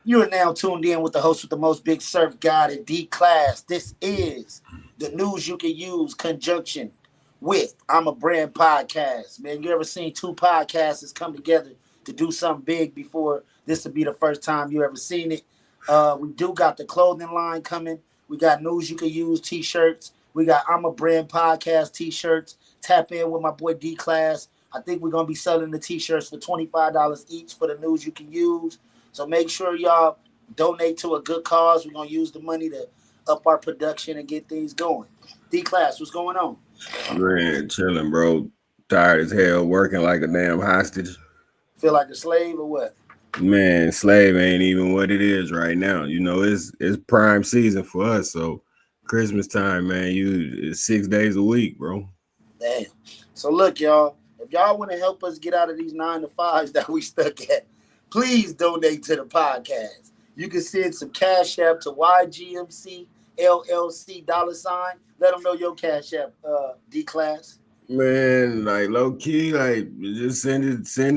You are now tuned in with the host with the most, Big Surf God at D Class. This is the news you can use conjunction with I'm a Brand podcast. Man, you ever seen two podcasters come together to do something big before? This will be the first time you ever seen it. We do got the clothing line coming. We got news you can use t-shirts. We got I'm a Brand podcast t-shirts. Tap in with my boy D Class. I think we're gonna be selling the t-shirts for $25 each for the news you can use. So make sure y'all donate to a good cause. We're gonna use the money to up our production and get things going. D Class, what's going on? Man, chilling, bro. Tired as hell, working like a damn hostage. Feel like a slave or what? Man, slave ain't even what it is right now. It's prime season for us. So Christmas time, man, it's 6 days a week, bro. Damn. So look, y'all, if y'all want to help us get out of these 9 to 5s that we stuck at, please donate to the podcast. You can send some cash app to YGMC LLC $. Let them know your cash app, D Class. Man, like low key, like just send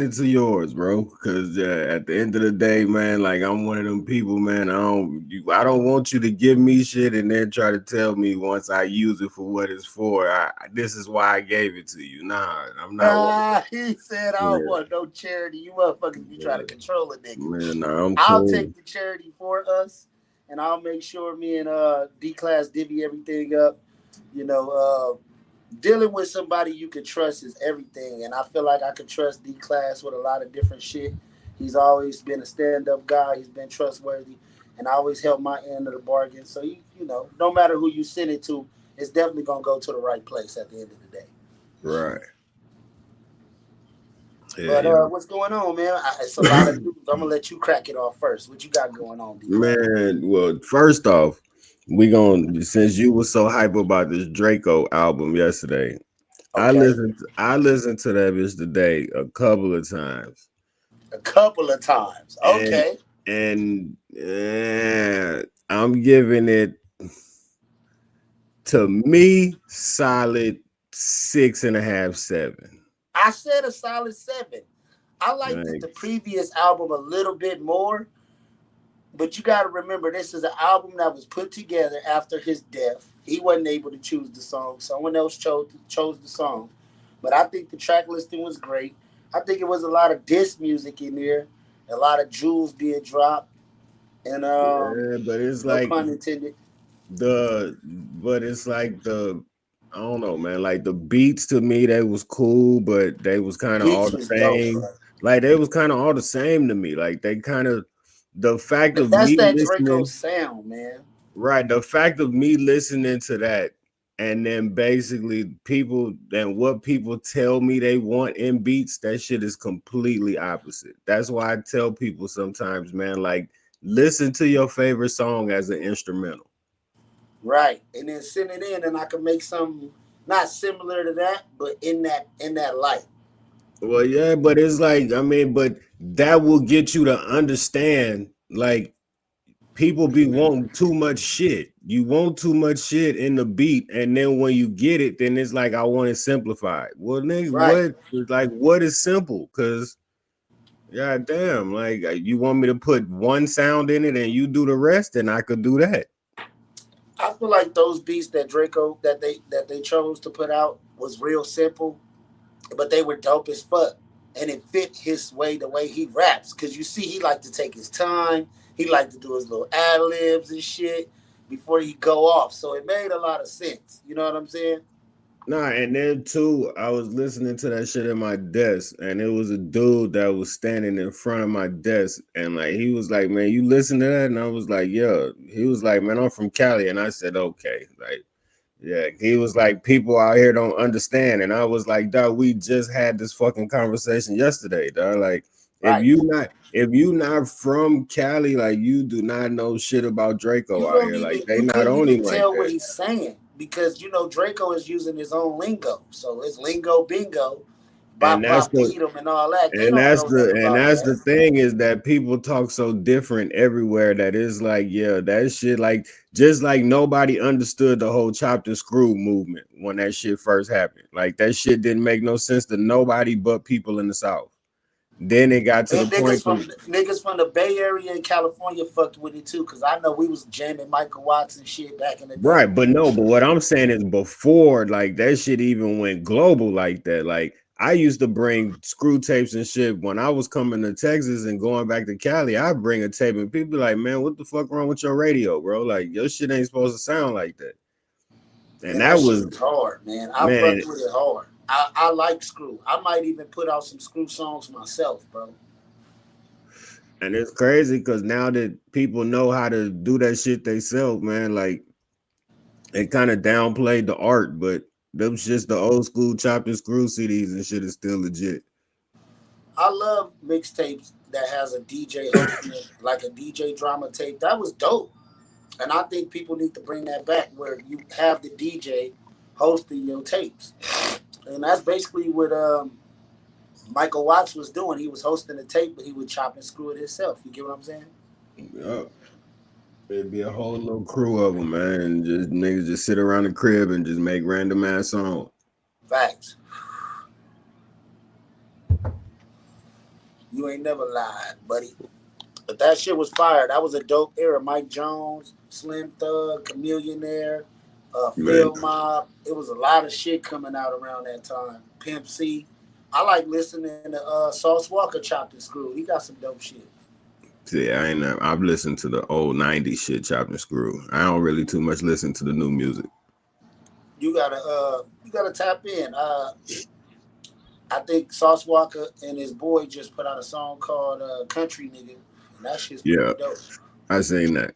it to yours, bro. Cause at the end of the day, man, like I'm one of them people, man. I don't want you to give me shit and then try to tell me once I use it for what it's for. This is why I gave it to you. Nah, I'm not one of He said, I don't them. want no charity. You motherfuckers be trying to control a nigga. Man, nah, I'm I'll cool. take the charity for us, and I'll make sure me and D Class divvy everything up. You know, dealing with somebody you can trust is everything, and I feel like I can trust D Class with a lot of different shit. He's always been a stand up guy. He's been trustworthy, and I always held my end of the bargain. So no matter who you send it to, it's definitely gonna go to the right place at the end of the day. Right. Yeah, But yeah. what's going on, man? It's a lot of news. I'm gonna let you crack it off first. What you got going on, D Class? Man, well, first off, we going since you was so hype about this Draco album yesterday, Okay, I listened to that bitch today a couple of times. a couple of times. And Okay, I'm giving it to me solid 6.5, 7. I said a solid 7. I liked Like, the previous album a little bit more, but you got to remember this is an album that was put together after his death. He wasn't able to choose the song; someone else chose the song. But I think the track listing was great. I think it was a lot of diss music in there, a lot of jewels being dropped, and yeah, but it's no like pun intended. the I don't know, man. Like the beats to me, they was cool, but they was kind of all Beats the was dope, same. bro. Like they was kind of all the same to me. Like they kind of the fact But of that's me that Draco listening, sound, man. right? The fact of me listening to that, and then basically people and what people tell me they want in beats, that shit is completely opposite. That's why I tell people sometimes, man, like listen to your favorite song as an instrumental. Right. And then send it in and I can make something not similar to that, but in that light. Well, yeah, but it's like, I mean, but that will get you to understand, like, people be wanting too much shit. You want too much shit in the beat, and then when you get it, then it's like I want it simplified. Well, nigga, Right. what is simple? Cause god damn, like you want me to put one sound in it and you do the rest, and I could do that. I feel like those beats that Draco that they chose to put out was real simple, but they were dope as fuck. And it fit his way, the way he raps. Cause you see he liked to take his time. He liked to do his little ad libs and shit before he go off. So it made a lot of sense. You know what I'm saying? Nah, and then too, I was listening to that shit at my desk, and it was a dude that was standing in front of my desk, and like he was like, "Man, you listen to that?" And I was like, "Yeah." He was like, "Man, I'm from Cali," and I said, "Okay." Like, yeah. He was like, "People out here don't understand," and I was like, "Dog, we just had this fucking conversation yesterday, dog. Like, Right. if you not from Cali, like you do not know shit about Draco out here. Like, they You not couldn't on even him like tell what that." he's saying because Draco is using his own lingo. So it's lingo bingo, And bop that's bop the beat 'em and all that. They And don't that's know nothing about the that. thing is that people talk so different everywhere that it's like, yeah, that shit like just like nobody understood the whole chopped and screw movement when that shit first happened. Like that shit didn't make no sense to nobody but people in the South. Then it got to the And point. niggas from the Bay Area in California fucked with it too, cause I know we was jamming Michael Watts and shit back in the day. Right, but no, but what I'm saying is before like that shit even went global like that. Like I used to bring screw tapes and shit when I was coming to Texas and going back to Cali. I'd bring a tape and people be like, man, what the fuck wrong with your radio, bro? Like your shit ain't supposed to sound like that. And And that that shit was was hard, man. I man, fucked with it hard. I like Screw. I might even put out some Screw songs myself, bro. and it's crazy because now that people know how to do that shit themselves, man, like they kind of downplayed the art, but them just the old school chopped and screw CDs and shit is still legit. I love mixtapes that has a DJ hosting it, like a DJ drama tape. That was dope. And I think people need to bring that back where you have the DJ hosting your tapes. And that's basically what Michael Watts was doing. He was hosting the tape, but he would chop and screw it himself. You get what I'm saying? Yep. It'd be a whole little crew of them, man. And just niggas just sit around the crib and just make random ass songs. Facts. You ain't never lied, buddy. But that shit was fire. That was a dope era. Mike Jones, Slim Thug, Chameleonaire, Man, Phil Mob. It was a lot of shit coming out around that time. Pimp C. I like listening to Sauce Walker chopped and screwed. He got some dope shit. see, I've listened to the old 90s shit chopped and screw. I don't really too much listen to the new music. You gotta tap in. I think Sauce Walker and his boy just put out a song called Country Nigga. And that shit's pretty Yeah, dope. I seen that.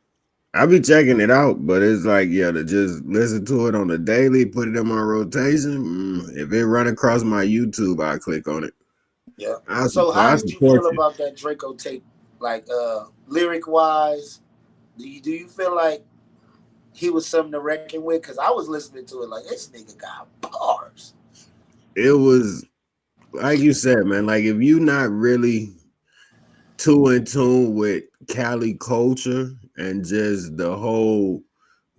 I be checking it out, but it's like, yeah, to just listen to it on the daily, put it in my rotation. If it run across my YouTube, I click on it. Yeah. I So support, how I did you support feel you. about that Draco tape? Like lyric wise, do you feel like he was something to reckon with? Because I was listening to it like this nigga got bars. It was like you said, man. Like if you not really too in tune with Cali culture and just the whole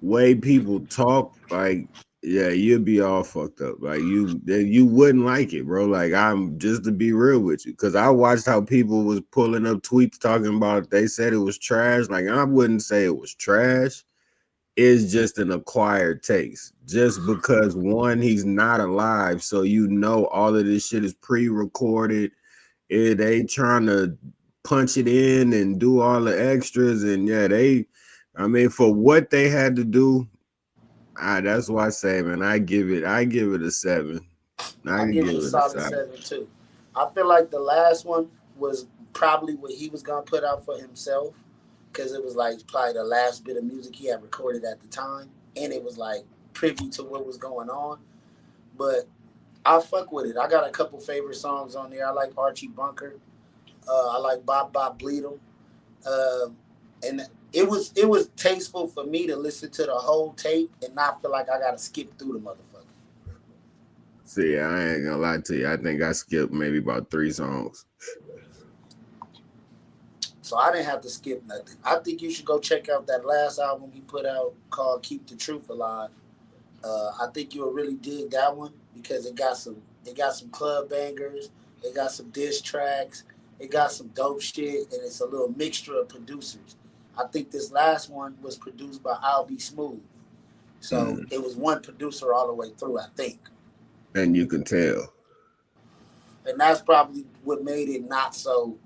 way people talk, like yeah, you'd be all fucked up. Like you wouldn't like it, bro. Like I'm just to be real with you, because I watched how people was pulling up tweets talking about they said it was trash. Like I wouldn't say it was trash. It's just an acquired taste. Just because one, he's not alive, so you know all of this shit is pre-recorded. They trying to punch it in and do all the extras, and yeah, I mean, for what they had to do, that's why I say, man, I give it a 7. I I can give it give a it a solid 7. 7 too. I feel like the last one was probably what he was gonna put out for himself because it was like probably the last bit of music he had recorded at the time, and it was like privy to what was going on. But I fuck with it. I got a couple favorite songs on there. I like Archie Bunker. I like Bob Bob Bleed 'em. And it was tasteful for me to listen to the whole tape and not feel like I gotta skip through the motherfucker. See, I ain't gonna lie to you. I think I skipped maybe about 3 songs. So I didn't have to skip nothing. I think you should go check out that last album he put out called "Keep the Truth Alive." I think you'll really dig that one because it got some club bangers, it got some diss tracks, it got some dope shit, and it's a little mixture of producers. I think this last one was produced by I'll Be Smooth, so Mm. it was one producer all the way through. I think, And you can tell. and that's probably what made it not so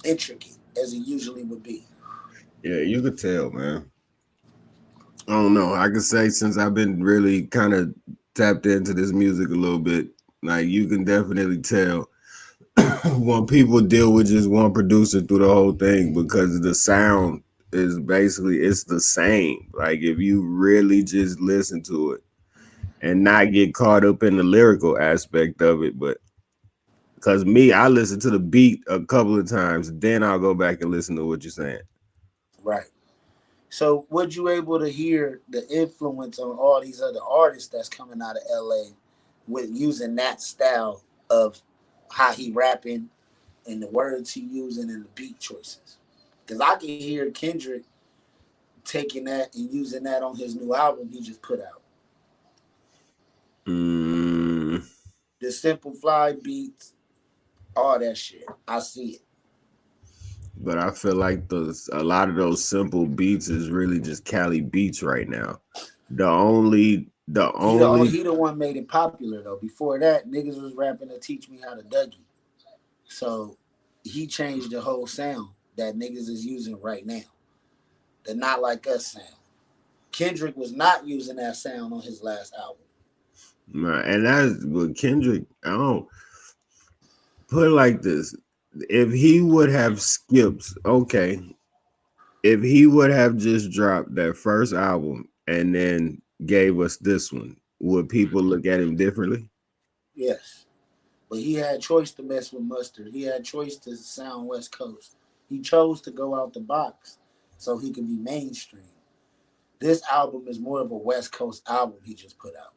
intricate as it usually would be. Yeah, you could tell, man. I don't know. I could say since I've been really kind of tapped into this music a little bit, like you can definitely tell when people deal with just one producer through the whole thing because the sound is basically it's the same. Like if you really just listen to it and not get caught up in the lyrical aspect of it, but because me, I listen to the beat a couple of times, then I'll go back and listen to what you're saying. Right. So, was you able to hear the influence on all these other artists that's coming out of LA with using that style of how he rapping and the words he using and the beat choices? Because I can hear Kendrick taking that and using that on his new album he just put out. Mm, The Simple Fly beats, All that shit. I see it. But I feel like a lot of those simple beats is really just Cali beats right now. The only He the one made it popular though. Before that, niggas was rapping to teach me how to Dougie. So he changed the whole sound that niggas is using right now. The Not Like Us sound. Kendrick was not using that sound on his last album. and that's with Kendrick. I don't put it like this. If he would have skipped, okay, if he would have just dropped that first album and then gave us this one, would people look at him differently? Yes. But he had choice to mess with Mustard. He had choice to sound West Coast. He chose to go out the box so he could be mainstream. This album is more of a West Coast album he just put out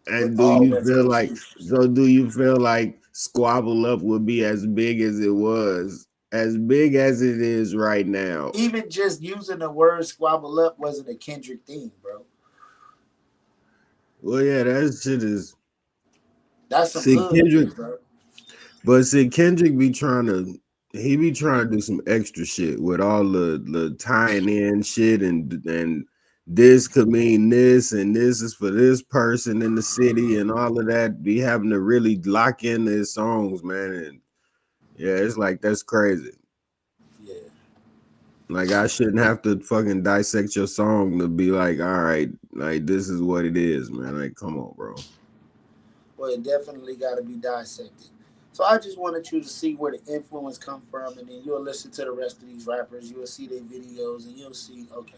with And do all you West feel Coast like features. so? Do you feel like Squabble Up would be as big as it was, as big as it is right now? Even just using the word squabble up wasn't a Kendrick thing, bro. Well, yeah, that shit is. That's some See hood Kendrick, shit, bro. but see Kendrick be trying to. He be trying to do some extra shit with all the tying in shit and this could mean this and this is for this person in the city and all of that. Be having to really lock in his songs, man. And yeah, it's like that's crazy. Yeah. Like I shouldn't have to fucking dissect your song to be like, all right, like this is what it is, man. Like, come on, bro. Well, it definitely got to be dissected. So I just wanted you to see where the influence come from, and then you'll listen to the rest of these rappers. You'll see their videos, and you'll see, okay,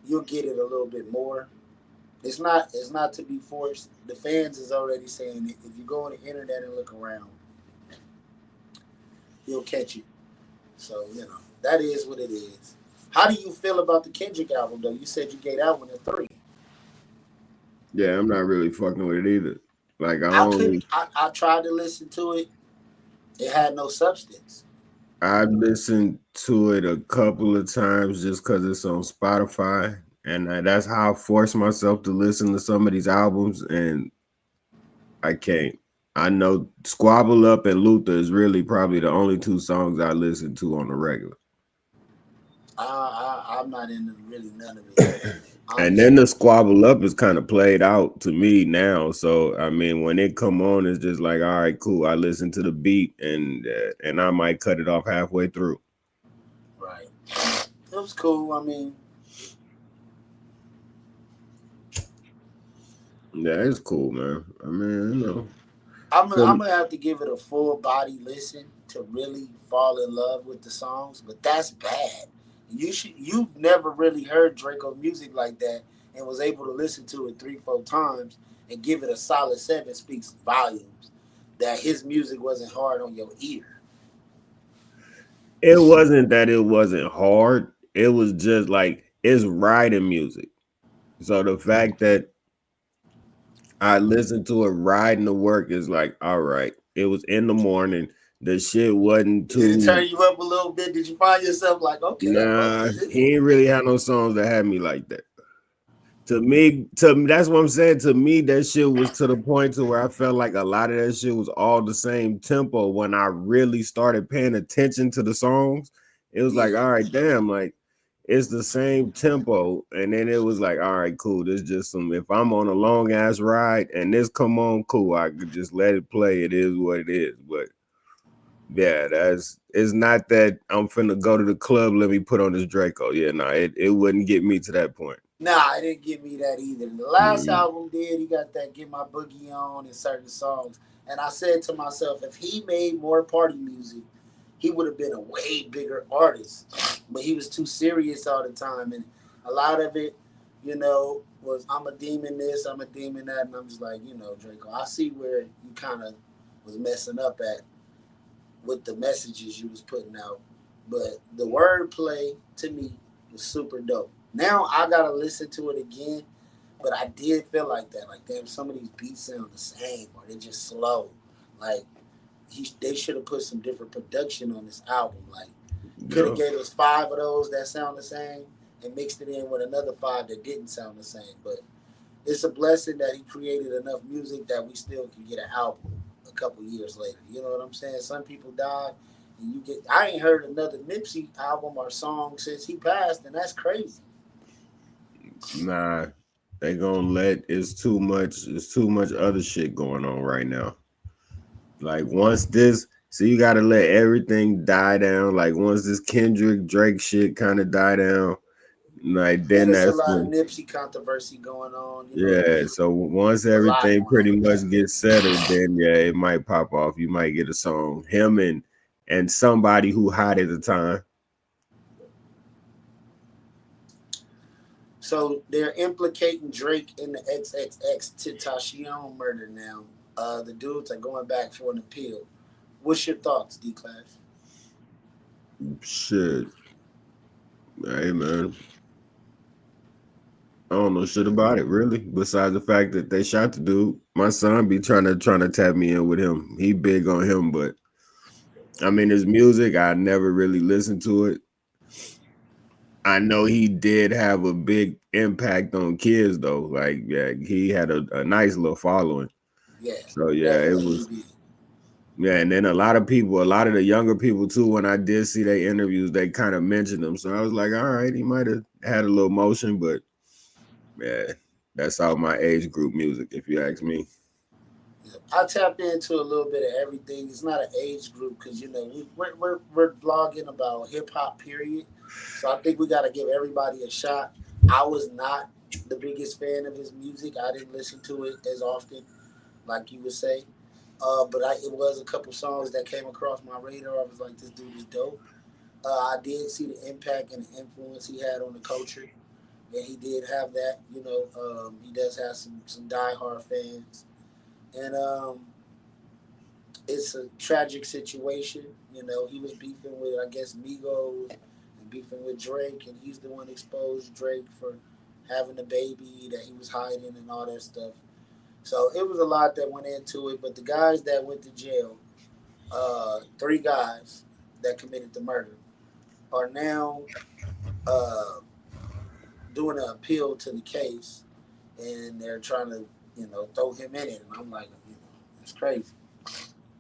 you'll get it a little bit more. It's not to be forced. The fans is already saying it. If you go on the internet and look around, you'll catch it. So that is what it is. How do you feel about the Kendrick album though? You said you gave that one a 3. Yeah, I'm not really fucking with it either. Like I I couldn't. only I tried to listen to it. It had no substance. I've listened to it a couple of times just because it's on Spotify, and that's how I force myself to listen to some of these albums, and I can't. I know Squabble Up and Luther is really probably the only two songs I listen to on the regular. I'm not into really none of it, And then honestly. the Squabble Up is kind of played out to me now. So I mean, when it come on, it's just like, all right, cool. I listen to the beat, and I might cut it off halfway through. Right. It was cool. I mean, Yeah, it's cool, man. I mean, you know, I'm some gonna have to give it a full body listen to really fall in love with the songs, but that's bad. You've never really heard Draco music like that and was able to listen to it 3 4 times and give it a solid 7 speaks volumes that his music wasn't hard on your ear. it wasn't that it wasn't hard. It was just like it's riding music. So the fact that I listened to it riding to work is like, all right. It was in the morning. The shit wasn't Did it too. turn you up a little bit? Did you find yourself like, okay, I fuck Nah, with this? he ain't really had no songs that had me like that. To me, that's what I'm saying. To me, that shit was to the point to where I felt like a lot of that shit was all the same tempo. When I really started paying attention to the songs, it was like, Yeah. all right, damn, like it's the same tempo. And then it was like, all right, cool. This just some. If I'm on a long ass ride and this come on, cool. I could just let it play. It is what it is. But yeah, that's it's not that I'm finna go to the club. Let me put on this Draco. Yeah, no, it wouldn't get me to that point. Nah, it didn't give me that either. The last Mm-hmm. album did. He got that "Get My Boogie On" in certain songs, and I said to myself, if he made more party music, he would have been a way bigger artist. But he was too serious all the time, and a lot of it, was I'm a demon this, I'm a demon that, and I'm just like, Draco, I see where you kind of was messing up at with the messages you was putting out. But the wordplay to me was super dope. Now I gotta listen to it again, but I did feel like that. Like damn, some of these beats sound the same or they just slow. Like they should have put some different production on this album. Like could have Yeah. gave us 5 of those that sound the same and mixed it in with another 5 that didn't sound the same. But it's a blessing that he created enough music that we still can get an album a couple years later. You know what I'm saying? Some people die, and you get. I ain't heard another Nipsey album or song since he passed, and that's crazy. Nah, they gonna let it's too much other shit going on right now. Like once this, so you gotta let everything die down. Like once this Kendrick Drake shit kind of die down, like And then it's a that's lot of when, Nipsey controversy going on. You know, yeah. So once a lot everything going on pretty with much that. gets settled, then yeah, it might pop off. You might get a song. Him and somebody who hot at the time. So they're implicating Drake in the XXX Tentacion murder now. The dudes are going back for an appeal. What's your thoughts, D Class? Shit. Hey man. I don't know shit about it really. Besides the fact that they shot the dude. My son be trying to tap me in with him. He big on him, but I mean his music, I never really listened to it. I know he did have a big impact on kids though. Like, yeah, he had a nice little following. Yeah, So yeah, it definitely he was, did. yeah, and then a lot of people, a lot of the younger people too, when I did see their interviews, they kind of mentioned him. So I was like, all right, he might have had a little motion, but yeah, that's all my age group music, if you ask me. I tap into a little bit of everything. It's not an age group because you know we're blogging about hip hop period, so I think we got to give everybody a shot. I was not the biggest fan of his music. I didn't listen to it as often, like you would say. But it was a couple songs that came across my radar. I was like, this dude is dope. I did see the impact and the influence he had on the culture, and he did have that. You know, he does have some diehard fans, and it's a tragic situation. You know, he was beefing with I guess Migos and beefing with Drake, and he's the one exposed Drake for having a baby that he was hiding and all that stuff. So it was a lot that went into it. But the guys that went to jail, three guys that committed the murder, are now uh, doing an appeal to the case, and they're trying to throw him in it. And I'm like, it's crazy.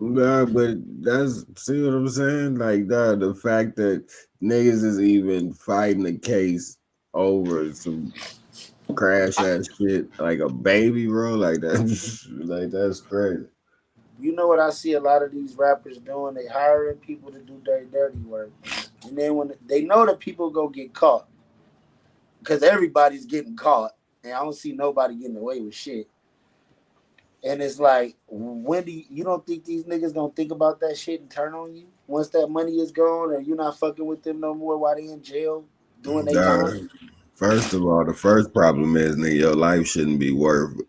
Yeah, but that's see what I'm saying? Like the fact that niggas is even fighting the case over some crash ass shit like a baby, bro. Like that, like that's crazy. You know what I see a lot of these rappers doing? They hiring people to do their dirty work, and then when they know that people go get caught, because everybody's getting caught, and I don't see nobody getting away with shit. And it's like, when you don't think these niggas gonna think about that shit and turn on you once that money is gone, and you're not fucking with them no more while they in jail doing their Uh, time? First of all, the first problem is nigga, your life shouldn't be worth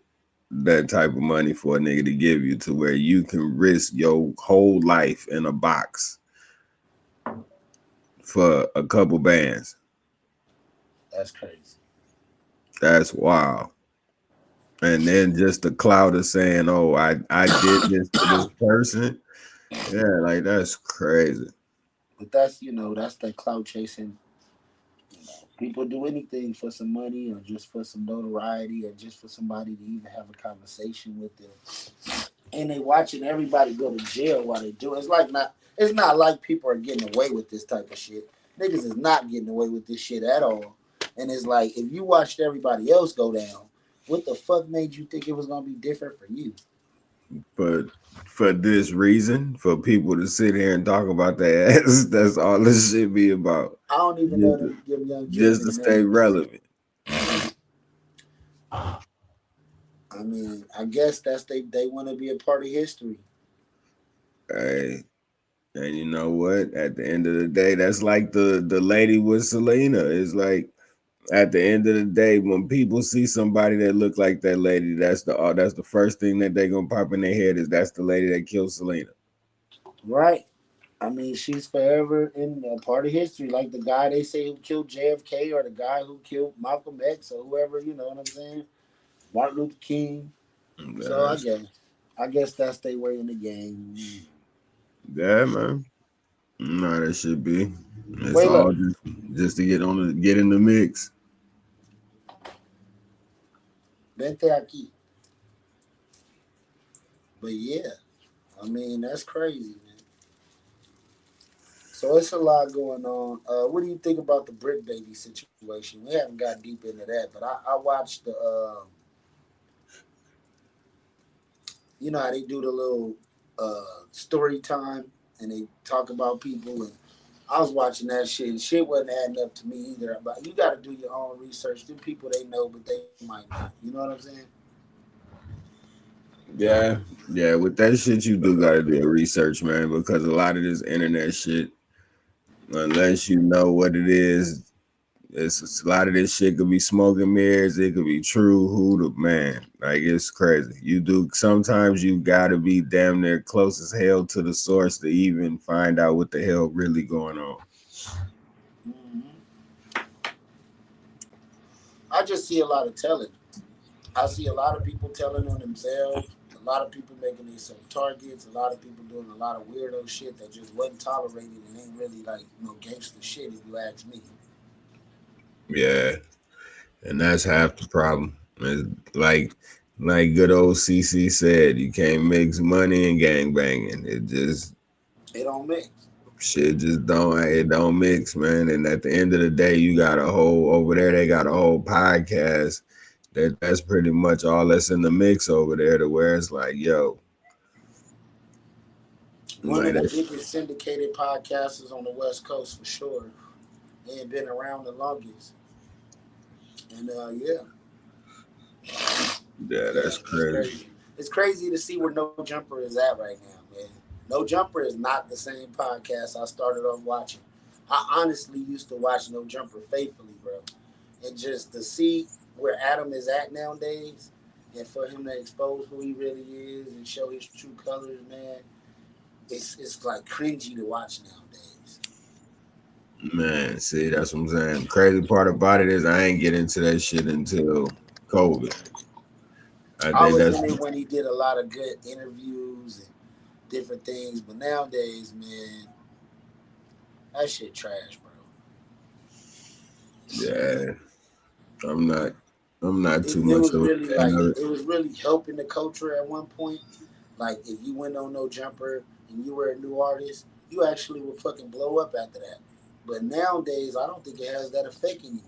that type of money for a nigga to give you to where you can risk your whole life in a box for a couple bands. That's crazy. That's wild. And then just the cloud of saying, "Oh, I did this to this person." Yeah, like that's crazy. But that's that clout chasing. People do anything for some money or just for some notoriety or just for somebody to even have a conversation with them. And they watching everybody go to jail while they do it. It's not like people are getting away with this type of shit. Niggas is not getting away with this shit at all. And it's like if you watched everybody else go down, what the fuck made you think it was gonna be different for you? But for this reason, for people to sit here and talk about their ass, that's all this shit be about. I don't even know Just them young kids just their to stay names. relevant. I mean, I guess they want to be a part of history. Hey, and you know what? At the end of the day, that's like the lady with Selena. It's like at the end of the day, when people see somebody that look like that lady, that's the first thing that they gonna pop in their head is that's the lady that killed Selena. Right. I mean, she's forever in a part of history, like the guy they say who killed JFK or the guy who killed Malcolm X or whoever. You know what I'm saying? Martin Luther King. So That's, I guess that's their way in the game. yeah, man. No, that should be. It's Wait, all look. just to get in the mix. Vente aquí. But yeah, I mean that's crazy, man. So it's a lot going on. What do you think about the Brick Baby situation? We haven't got deep into that, but I watched the. You know how they do the little story time and they talk about people, and I was watching that shit and shit wasn't adding up to me either. But you got to do your own research. Them people they know, but they might not. You know what I'm saying? Yeah, yeah. With that shit, you do gotta do your research, man, because a lot of this internet shit, unless you know what it is, it's a lot of this shit could be smoke and mirrors. It could be true. Who the man? Like it's crazy. You do sometimes you gotta be damn near close as hell to the source to even find out what the hell really going on. Mm-hmm. I just see a lot of telling. I see a lot of people telling on themselves. A lot of people making themselves targets. A lot of people doing a lot of weirdo shit that just wasn't tolerated and ain't really like gangster shit. If you ask me. Yeah, and that's half the problem. It's like good old CC said, you can't mix money and gang banging. It just It don't mix. shit just don't mix, man. And at the end of the day, you got a whole over there. They got a whole podcast that's pretty much all that's in the mix over there. To where it's like, yo, One like of the that's biggest syndicated podcasters on the West Coast for sure. They ain't been around the longest. And yeah, yeah, yeah, that's it's crazy. crazy. It's crazy to see where No Jumper is at right now, man. No Jumper is not the same podcast I started off watching. I honestly used to watch No Jumper faithfully, bro. And just to see where Adam is at nowadays, and for him to expose who he really is and show his true colors, man, it's like cringy to watch nowadays. Man, see, that's what I'm saying. Crazy part about it is I ain't get into that shit until COVID. I I think was that's in it when he did a lot of good interviews and different things, but nowadays, man, that shit trash, bro. yeah. I'm not I'm not It, too it much was of a really fan like of it. it was really helping the culture at one point. Like if you went on No Jumper and you were a new artist, you actually would fucking blow up after that. But nowadays, I don't think it has that effect anymore.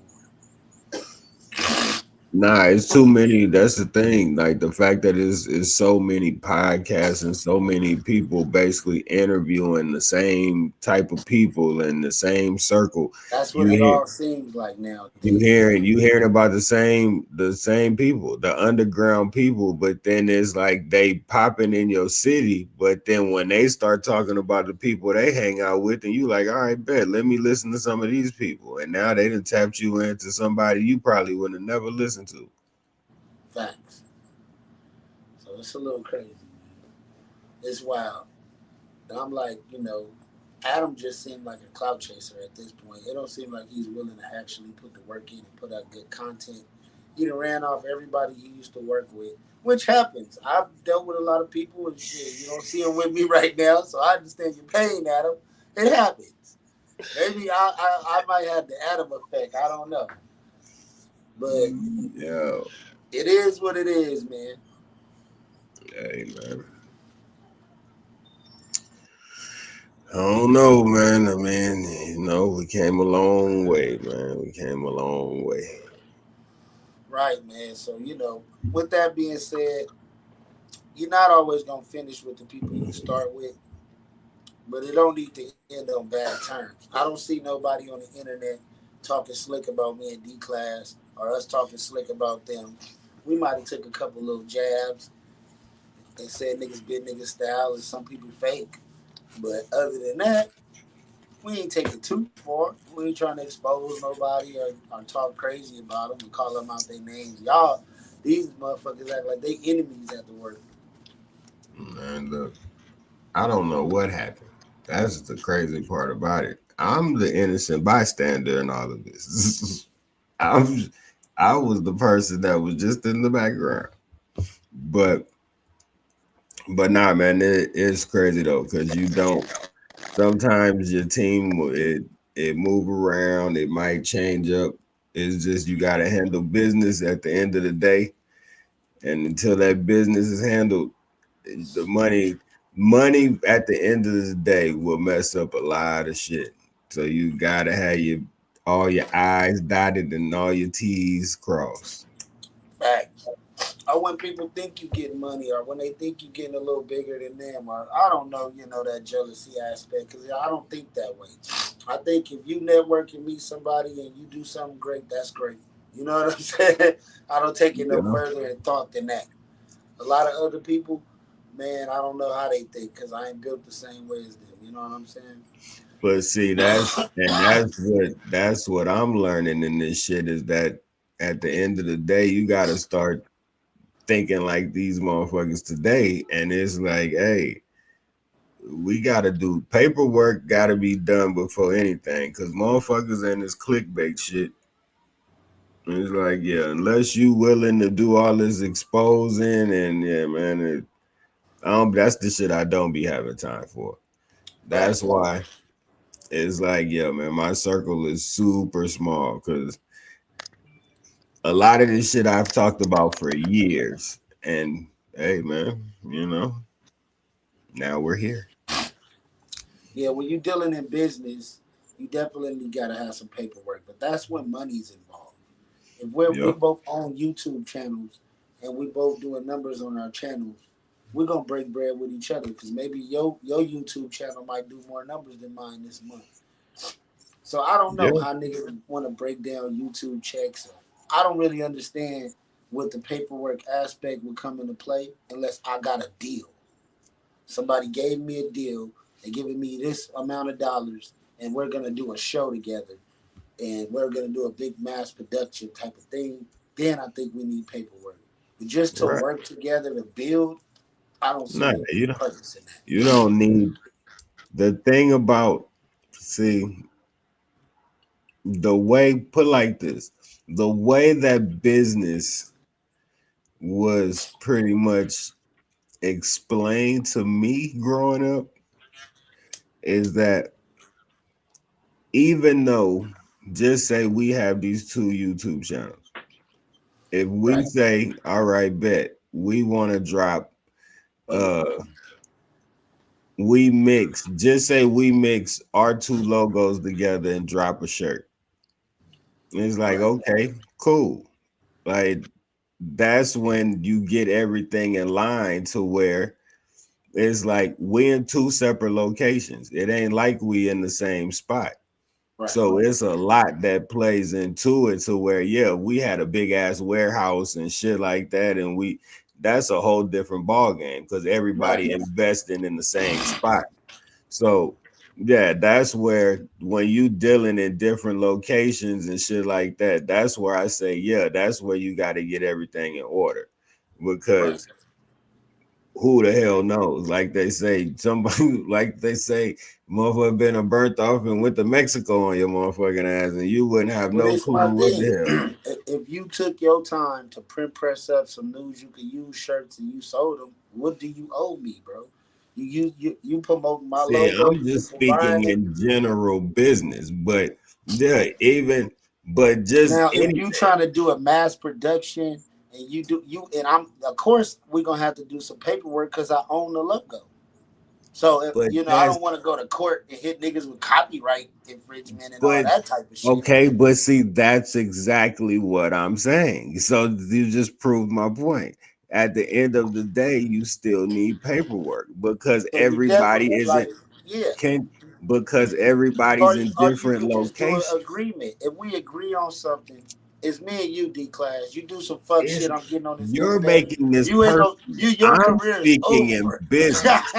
Nah, it's too many. That's the thing. Like the fact that it's so many podcasts and so many people basically interviewing the same type of people in the same circle. That's what You it hear all seems like nowadays. you hearing about the same people, the underground people, but then it's like they popping in your city, but then when they start talking about the people they hang out with, and you like, all right, bet, let me listen to some of these people. And now they done tapped you into somebody you probably would have never listened to. Facts. So it's a little crazy, man. It's wild. And I'm like, Adam just seemed like a clout chaser at this point. It don't seem like he's willing to actually put the work in and put out good content. He done ran off everybody he used to work with, which happens. I've dealt with a lot of people and shit. You don't see him with me right now, so I understand your pain, Adam. It happens. Maybe I might have the Adam effect. I don't know. But Yeah, it is what it is, man. hey man. I don't know, man. I mean, we came a long way, man. We came a long way. Right, man. So, with that being said, you're not always gonna finish with the people you start with, but it don't need to end on bad terms. I don't see nobody on the internet talking slick about me in D class or us talking slick about them. We might have took a couple little jabs and said niggas been nigga style and some people fake. But other than that, we ain't take it too far. We ain't trying to expose nobody or talk crazy about them and call them out their names. Y'all, these motherfuckers act like they enemies at the work. Man, look, I don't know what happened. That's the crazy part about it. I'm the innocent bystander in all of this. I'm, I was the person that was just in the background. But, but nah, man, it's crazy though, because you don't. Sometimes your team it move around. It might change up. It's just you got to handle business at the end of the day. And until that business is handled, the money at the end of the day will mess up a lot of shit. So you gotta have all your I's dotted and all your T's crossed. Facts. Or when people think you getting money, or when they think you getting a little bigger than them, or I don't know, that jealousy aspect. Because I don't think that way. I think if you network and meet somebody and you do something great, that's great. You know what I'm saying? I don't take it no Yeah. further in thought than that. A lot of other people, man, I don't know how they think because I ain't built the same way as them. You know what I'm saying? But see, that's what I'm learning in this shit is that at the end of the day, you gotta start thinking like these motherfuckers today. And it's like, hey, we gotta do paperwork gotta be done before anything. Cause motherfuckers in this clickbait shit. It's like, yeah, unless you willing to do all this exposing and yeah, man, that's the shit I don't be having time for. That's Facts. why it's like, yeah, man, my circle is super small because a lot of this shit I've talked about for years. And hey, man, now we're here. Yeah, when you're dealing in business, you definitely gotta have some paperwork, but that's when money's involved. If we Yep. both own YouTube channels and we both doing numbers on our channels, we're gonna break bread with each other because maybe your YouTube channel might do more numbers than mine this month. So I don't know Yeah. how niggas want to break down YouTube checks. I don't really understand what the paperwork aspect would come into play unless I got a deal. Somebody gave me a deal. They're giving me this amount of dollars, and we're gonna do a show together, and we're gonna do a big mass production type of thing. Then I think we need paperwork. But just to Right. work together to build, I don't see No, the purpose in that. you don't need the thing about see the way put like this the way that business was pretty much explained to me growing up is that even though just say we have these two YouTube channels, if we Right, say, all right, bet we want to drop uh, uh just say we mix our two logos together and drop a shirt. It's like, right, okay, cool. Like that's when you get everything in line to where it's like we in two separate locations. It ain't like we in the same spot. right, So it's a lot that plays into it to where, yeah, we had a big ass warehouse and shit like that. And that's a whole different ball game because right. everybody investing in the same spot. So yeah, that's where when you dealing in different locations and shit like that, that's where I say, yeah, that's where you got to get everything in order. Right. Because who the hell knows? Like they say, somebody like they say, motherfucker been a burnt off and went to Mexico on your motherfucking ass, and you wouldn't have Well, no this clue my what the thing. hell. If you took your time to print press up some news you could use shirts and you sold them, what do you owe me, bro? You promote my See, logo. I'm You just people buying speaking it. in general business, but yeah, but just Now, if any you trying to do a mass production and you do you and I'm of course we're gonna have to do some paperwork because I own the logo. So if, but I that's don't want to go to court and hit niggas with copyright infringement and all but that type of shit. okay, but see, that's exactly what I'm saying. So you just proved my point. At the end of the day, you still need paperwork because So you definitely like, yeah. can everybody's in Or you different could just do an locations. agreement. If we agree on something, it's me and you, D class. You do some fuck It's shit. I'm getting on this you're internet. making this You ain't gonna. personal. Your I'm career is speaking in over. business.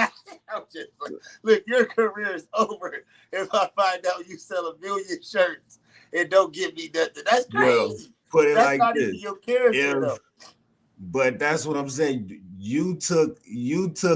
I'm just like, look, your career is over if I find out you sell 1 million shirts and don't give me nothing. That's Well, crazy. put it That's like not even this: your character if though. but that's what I'm saying. You took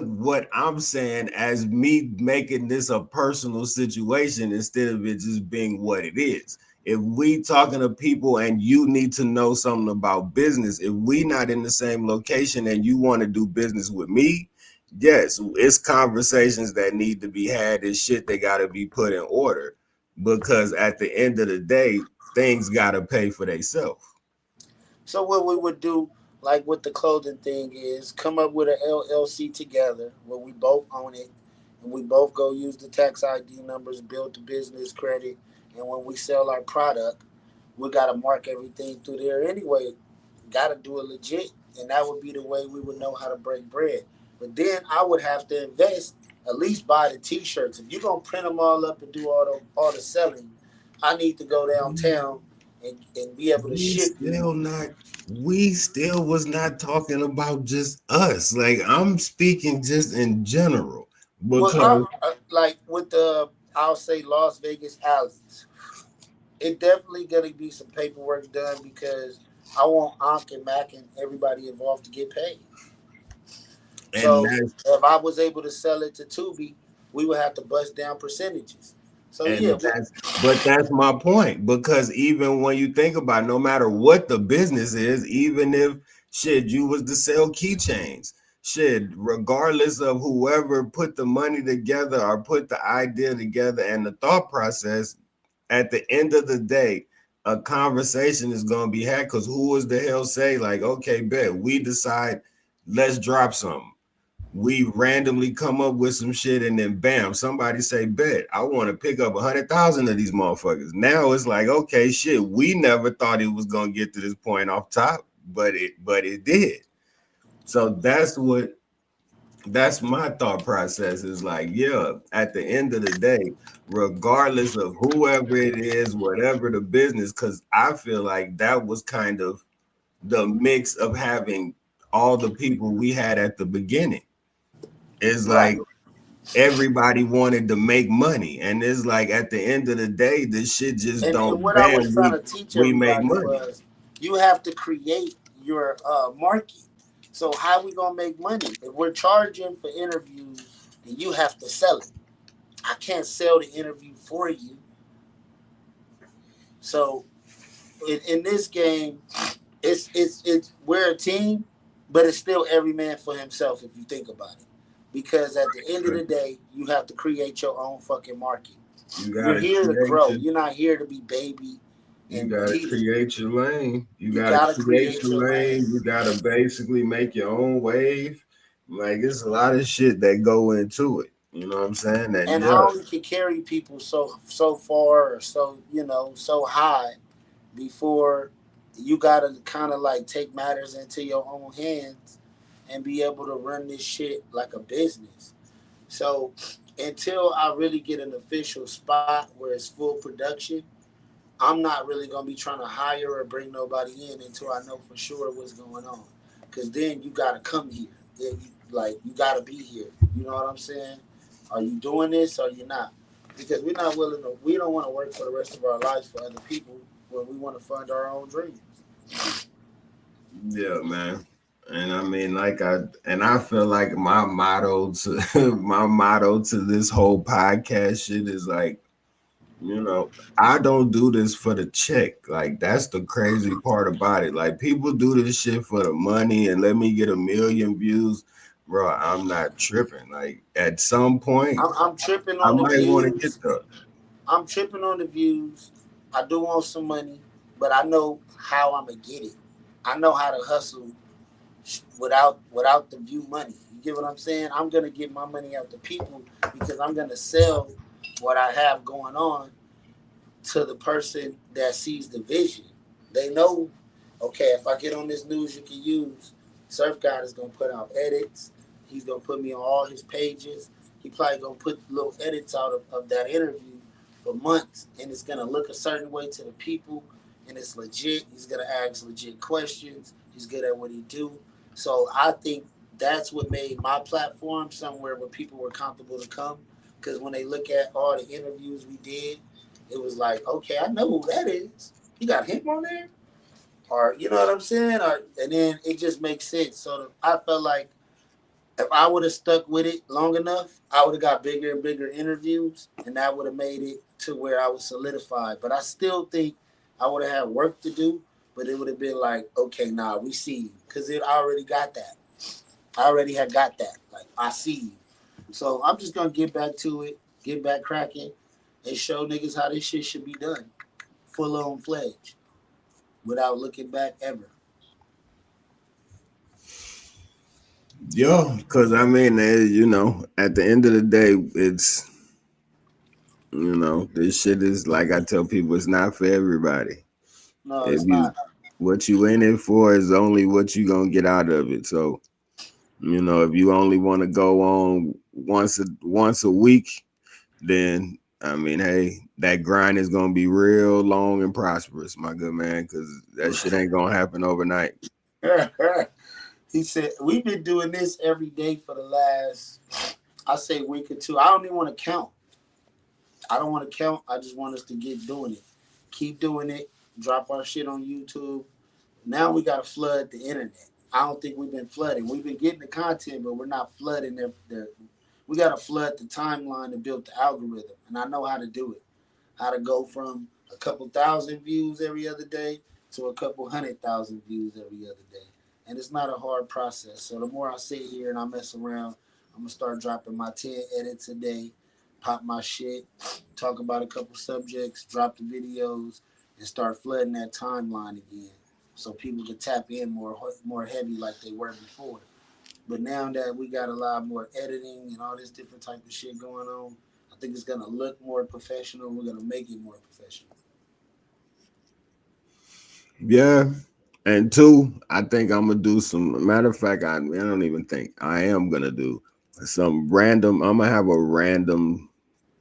what I'm saying as me making this a personal situation instead of it just being what it is. If we talking to people and you need to know something about business, if we not in the same location and you want to do business with me, yes, it's conversations that need to be had and shit that got to be put in order because at the end of the day, things got to pay for themselves. So what we would do? like what the clothing thing is, come up with an LLC together where we both own it and we both go use the tax ID numbers, build the business credit, and when we sell our product, we gotta mark everything through there anyway. Gotta do it legit, and that would be the way we would know how to break bread. But then I would have to invest, at least buy the T-shirts. If you're gonna print them all up and do all the selling, I need to go downtown and be able to we ship you. still not we still was not talking about just us. Like I'm speaking just in general Well, because like with the, I'll say Las Vegas alleys, it definitely gonna be some paperwork done because I want Ankh and Mac and everybody involved to get paid. and So that's if I was able to sell it to Tubi, we would have to bust down percentages. So yeah, and that's but that's my point because even when you think about it, no matter what the business is, even if shit you was to sell keychains, shit, regardless of whoever put the money together or put the idea together and the thought process, at the end of the day, a conversation is gonna be had because who is the hell say, like, okay, bet we decide, let's drop something. We randomly come up with some shit and then bam, somebody say, bet I want to pick up 100,000 of these motherfuckers. Now it's like, okay, shit, we never thought it was gonna get to this point off top, but it did. So that's my thought process, is like, yeah, at the end of the day, regardless of whoever it is, whatever the business, because I feel like that was kind of the mix of having all the people we had at the beginning. It's right. like everybody wanted to make money, and it's like at the end of the day, this shit just And don't what I was bam, trying we to teach we make everybody money. was you have to create your market. So how we gonna make money? If we're charging for interviews, then you have to sell it. I can't sell the interview for you. So in this game, it's we're a team, but it's still every man for himself if you think about it. Because at the end of the day, you have to create your own fucking market. You You're gotta here to create grow. your You're not here to be baby You and gotta Tito. create your lane. You You gotta gotta create create your your lane. You lane. gotta basically make your own wave. Like it's a lot of shit that go into it. You know what I'm saying? And And yeah, I only can carry people so far or so, so high before you gotta kind of like take matters into your own hands and be able to run this shit like a business. So until I really get an official spot where it's full production, I'm not really gonna be trying to hire or bring nobody in until I know for sure what's going on. Cause then you gotta come here. Yeah, you gotta be here. You know what I'm saying? Are you doing this or you not? Because we're not willing to. We don't want to work for the rest of our lives for other people when we want to fund our own dreams. yeah, man. And I mean, I feel like my motto to my motto to this whole podcast shit is like, you know, I don't do this for the check. Like that's the crazy part about it. Like people do this shit for the money and let me get 1 million views. Bro, I'm not tripping. Like at some point, I'm tripping I on the might want to get views. the I'm tripping on the views. I do want some money, but I know how I'm gonna get it. I know how to hustle without the view money. You get what I'm saying? I'm gonna get my money out to people because I'm gonna sell what I have going on to the person that sees the vision. They know, okay, if I get on this news you can use, Surf God is gonna put out edits. He's gonna put me on all his pages. He probably gonna put little edits out of that interview for months, and it's gonna look a certain way to the people, and it's legit. He's gonna ask legit questions. He's good at what he do. So I think that's what made my platform somewhere where people were comfortable to come. Because when they look at all the interviews we did, it was like, okay, I know who that is. You got him on there, or you know what I'm saying, or and then it just makes sense. So I felt like if I would have stuck with it long enough, I would have got bigger and bigger interviews, and that would have made it to where I was solidified. But I still think I would have had work to do, but it would have been like, okay, nah, we see you, because I already got that. I already had got that. Like I see you. So I'm just gonna get back to it, get back cracking, and show niggas how this shit should be done, full on fledged, without looking back ever. Yeah, because I mean, at the end of the day, it's this shit is like I tell people, it's not for everybody. No, If it's you not. what you in it for is only what you gonna get out of it. So if you only want to go on once a week, then I mean, hey, that grind is gonna be real long and prosperous, my good man, because that shit ain't gonna happen overnight. He said we've been doing this every day for the last, I say, week or two. I don't even want to count. I don't want to count. I just want us to get doing it. Keep doing it. Drop our shit on YouTube. Now we got to flood the internet. I don't think we've been flooding. We've been getting the content, but we're not flooding we got to flood the timeline to build the algorithm. And I know how to do it. How to go from a couple thousand views every other day to a couple 100,000 views every other day. And it's not a hard process. So the more I sit here and I mess around, I'm going to start dropping my 10 edits a day, pop my shit, talk about a couple subjects, drop the videos, and start flooding that timeline again so people can tap in more heavy like they were before. But now that we got a lot more editing and all this different type of shit going on, I think it's gonna look more professional. We're gonna make it more professional. Yeah. And two, I think I'm gonna do some matter of fact, I don't even think I am gonna do some random. I'm gonna have a random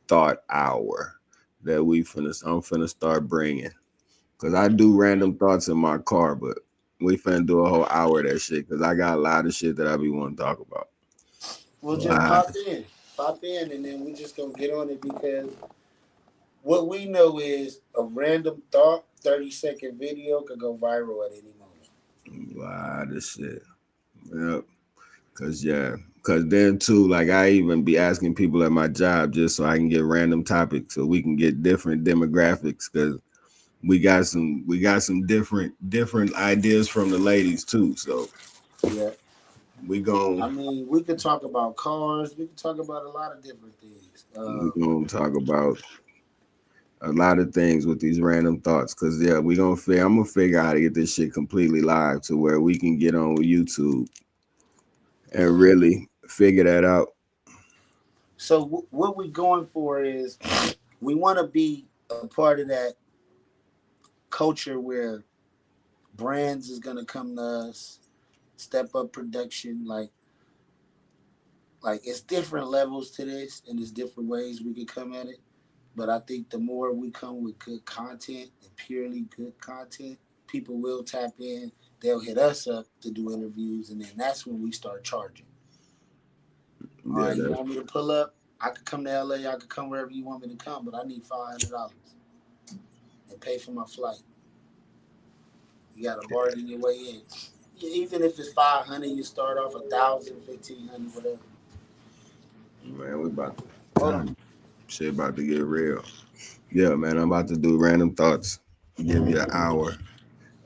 thought hour that I'm finna start bringing. Cause I do random thoughts in my car, but we finna do a whole hour of that shit because I got a lot of shit that I be wanting to talk about. We'll just Wow. pop in, and then we just gonna get on it because what we know is a random thought, 30-second video could go viral at any moment. Wow, this shit. Yep. Cause then too, like I even be asking people at my job just so I can get random topics so we can get different demographics. Cause we got some different ideas from the ladies too. So Yeah, we gon' I mean, we could talk about cars. We could talk about a lot of different things. we gonna talk about a lot of things with these random thoughts. Cause yeah, I'm gonna figure out how to get this shit completely live to where we can get on with YouTube and Yeah. really figure that out. So what we're going for is we want to be a part of that culture where brands is gonna come to us, step up production. Like it's different levels to this, and there's different ways we can come at it. But I think the more we come with good content and purely good content, people will tap in. They'll hit us up to do interviews, and then that's when we start charging. All Yeah, right, you that's want me to pull up? I could come to LA. I could come wherever you want me to come, but I need $500 and pay for my flight. You got to bargain your way in. Even if it's 500, you start off 1,000, 1,500, whatever. man. We about to Hold on. time shit about to get real. Yeah, man. I'm about to do random thoughts. Give you an hour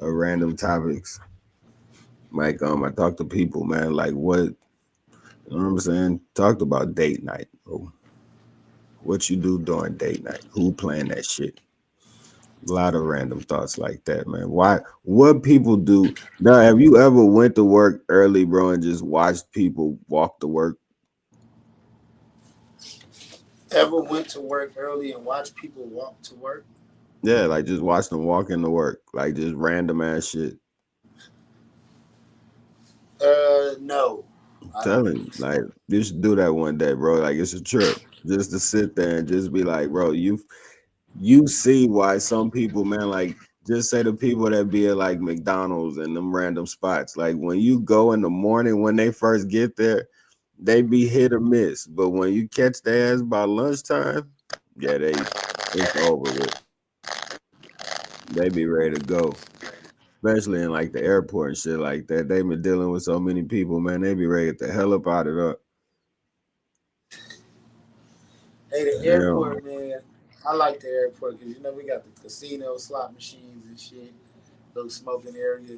of random topics. Like I talk to people, man. Like what I'm saying? Talked about date night, bro. What you do during date night? Who playing that shit? A lot of random thoughts like that, man. Why? What people do? Now, have you ever went to work early, bro, and just watched people walk to work? Ever went to work early and watched people walk to work? Yeah, like just watch them walk into work, like just random ass shit. No, I don't Telling you, think like so. you should do that one day, bro. Like it's a trip, just to sit there and just be like, bro, you see why some people, man, like just say the people that be at like McDonald's and them random spots. Like when you go in the morning when they first get there, they be hit or miss. But when you catch their ass by lunchtime, yeah, it's over with. They be ready to go. Especially in like the airport and shit like that. They been dealing with so many people, man. They be ready to get the hell up out of there. Hey, the Yeah, airport, man. I like the airport because we got the casino, slot machines and shit. Little smoking area.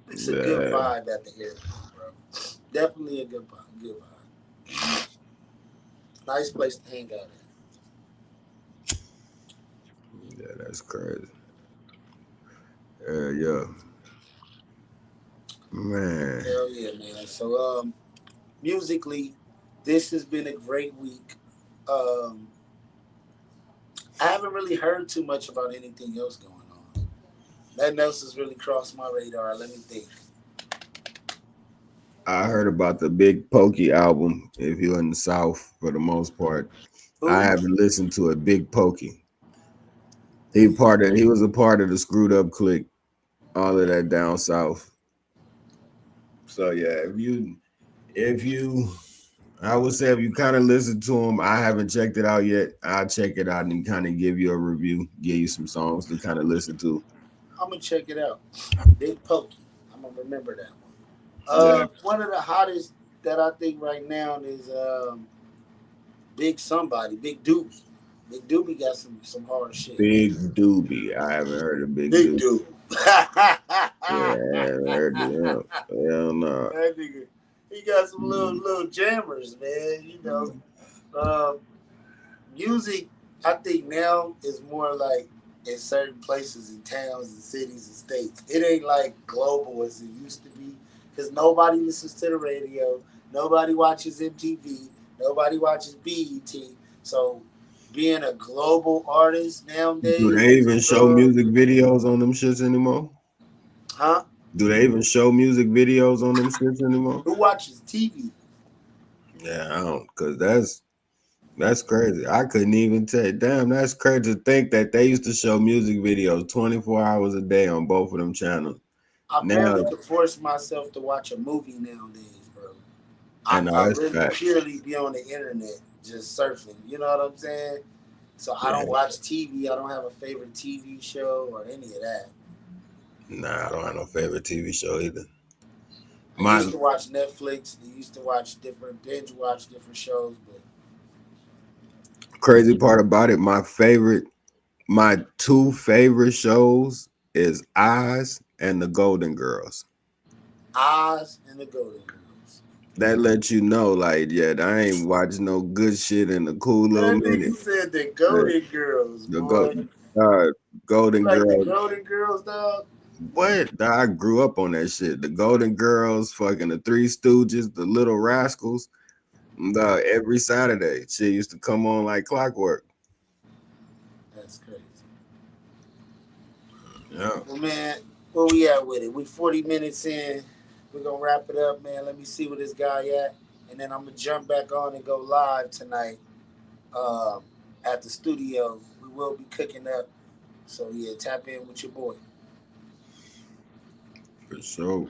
It's a good yeah, vibe at the airport, bro. Definitely a good vibe. Good vibe. Nice place to hang out at. yeah, that's crazy. Yeah, man. Hell yeah, man. So musically, this has been a great week. Um, I haven't really heard too much about anything else going on. Nothing else has really crossed my radar. Let me think. I heard about the Big Pokey album. If you're in the South, for the most part, I Who? haven't listened to it. Big Pokey. Yeah. He was a part of the Screwed Up Clique, all of that down south. So yeah, if you I would say if you kind of listen to him, I haven't checked it out yet. I'll check it out and kind of give you a review, give you some songs to kind of listen to. I'm gonna check it out. Big Pokey. I'm gonna remember that one. Yeah, One of the hottest that I think right now is Big Somebody, Big Doobie. Big Doobie got some hard shit. Big Doobie. I haven't heard of Big Big Doobie. Doobie. Yeah, I haven't heard of him. Hell no. That nigga, he got some little jammers, man. You know, um, music. I think now is more like in certain places in towns and cities and states. It ain't like global as it used to be because nobody listens to the radio, nobody watches MTV, nobody watches BET. So being a global artist Do nowadays, they even show music videos on them shits anymore? huh? Do they even show music videos on them shits anymore? Who watches TV? Yeah, I don't, cause that's crazy. I couldn't even tell. Damn, that's crazy to think that they used to show music videos 24 hours a day on both of them channels. I Now, barely could force myself to watch a movie nowadays, bro. and I that's really facts. purely be on the internet just surfing. You know what I'm saying? So I Yeah, don't watch TV. I don't have a favorite TV show or any of that. nah, I don't have no favorite TV show either. I My used to watch Netflix. I used to watch different binge watch different shows, but crazy part about it, my two favorite shows is Eyes and The Golden Girls. Oz and the Golden Girls. That lets you know, like, yeah, I ain't watching no good shit in a cool little That minute. nigga said the Yeah, Golden Girls, the go, boy. You Golden like the Girls. Golden Girls, dog? What? I grew up on that shit. The Golden Girls, fucking the Three Stooges, the Little Rascals. Every Saturday, shit used to come on like clockwork. That's crazy. Yeah, Well, man, where we at with it? We 40 minutes in. We're gonna wrap it up, man. Let me see where this guy at, and then I'm gonna jump back on and go live tonight um, at the studio. We will be cooking up, so yeah, tap in with your boy. for sure.